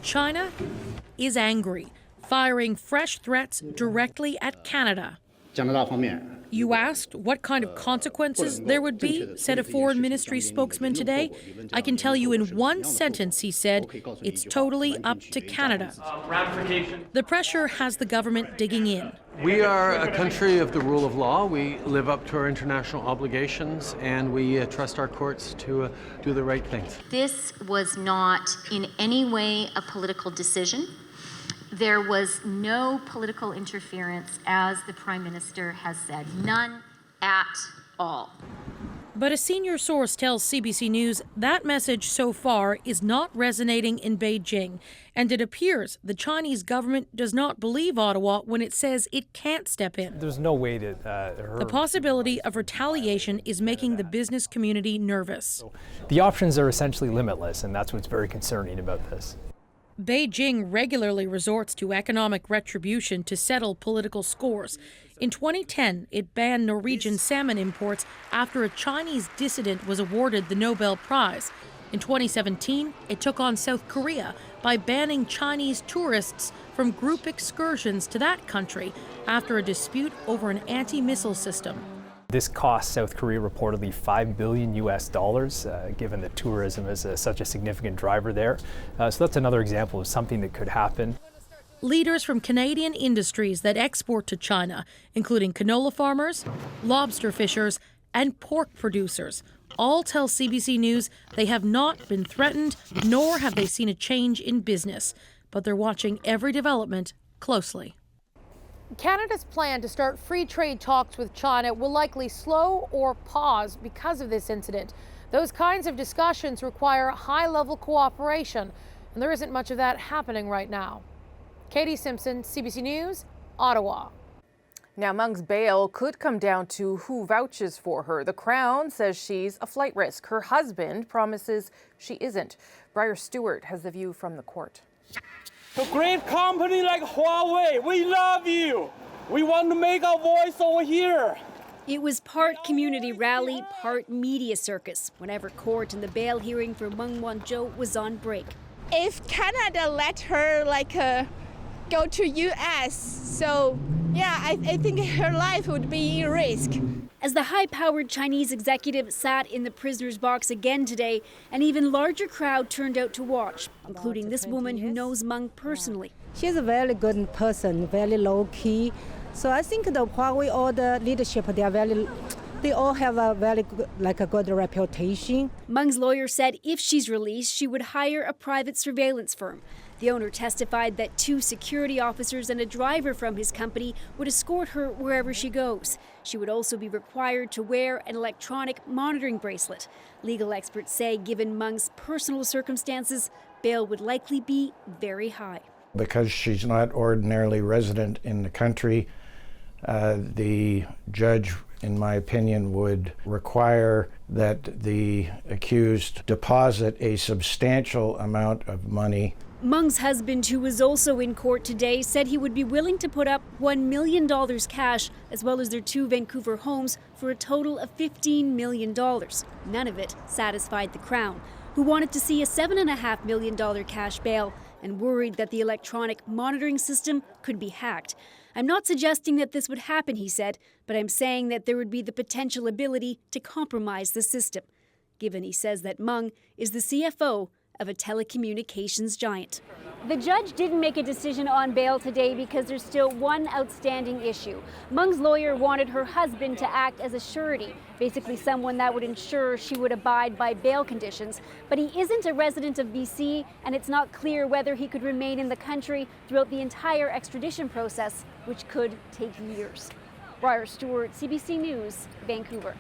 China is angry, firing fresh threats directly at Canada. You asked what kind of consequences there would be, said a foreign ministry spokesman today. I can tell you in one sentence, he said, it's totally up to Canada. The pressure has the government digging in. We are a country of the rule of law. We live up to our international obligations, and we trust our courts to do the right things. This was not in any way a political decision. There was no political interference, as the Prime Minister has said. None at all. But a senior source tells CBC News that message so far is not resonating in Beijing, and it appears the Chinese government does not believe Ottawa when it says it can't step in. There's no way to The possibility of retaliation is making the business community nervous. The options are essentially limitless, and that's what's very concerning about this. Beijing regularly resorts to economic retribution to settle political scores. In 2010, it banned Norwegian salmon imports after a Chinese dissident was awarded the Nobel Prize. In 2017, it took on South Korea by banning Chinese tourists from group excursions to that country after a dispute over an anti-missile system. This cost South Korea reportedly $5 billion, given that tourism is such a significant driver there. So that's another example of something that could happen. Leaders from Canadian industries that export to China, including canola farmers, lobster fishers, and pork producers, all tell CBC News they have not been threatened, nor have they seen a change in business. But they're watching every development closely. Canada's plan to start free trade talks with China will likely slow or pause because of this incident. Those kinds of discussions require high-level cooperation, and there isn't much of that happening right now. Katie Simpson, CBC News, Ottawa. Now, Meng's bail could come down to who vouches for her. The Crown says she's a flight risk. Her husband promises she isn't. Briar Stewart has the view from the court. A great company like Huawei, we love you. We want to make our voice over here. It was part community rally, part media circus, whenever court and the bail hearing for Meng Wanzhou was on break. If Canada let her go to US, so yeah, I think her life would be in risk. As the high-powered Chinese executive sat in the prisoner's box again today, an even larger crowd turned out to watch, including this woman who knows Meng personally. She's a very good person, very low-key. So I think the Huawei, all the leadership, they all have a very good, a good reputation. Meng's lawyer said if she's released, she would hire a private surveillance firm. The owner testified that 2 security officers and a driver from his company would escort her wherever she goes. She would also be required to wear an electronic monitoring bracelet. Legal experts say given Meng's personal circumstances, bail would likely be very high. Because she's not ordinarily resident in the country, the judge, in my opinion, would require that the accused deposit a substantial amount of money. Meng's husband, who was also in court today, said he would be willing to put up $1 million cash, as well as their 2 Vancouver homes, for a total of $15 million. None of it satisfied the Crown, who wanted to see a $7.5 million cash bail and worried that the electronic monitoring system could be hacked. I'm not suggesting that this would happen, he said, but I'm saying that there would be the potential ability to compromise the system, given he says that Meng is the CFO of a telecommunications giant. The judge didn't make a decision on bail today because there's still one outstanding issue. Meng's lawyer wanted her husband to act as a surety, basically someone that would ensure she would abide by bail conditions. But he isn't a resident of BC, and it's not clear whether he could remain in the country throughout the entire extradition process, which could take years. Briar Stewart, CBC News, Vancouver.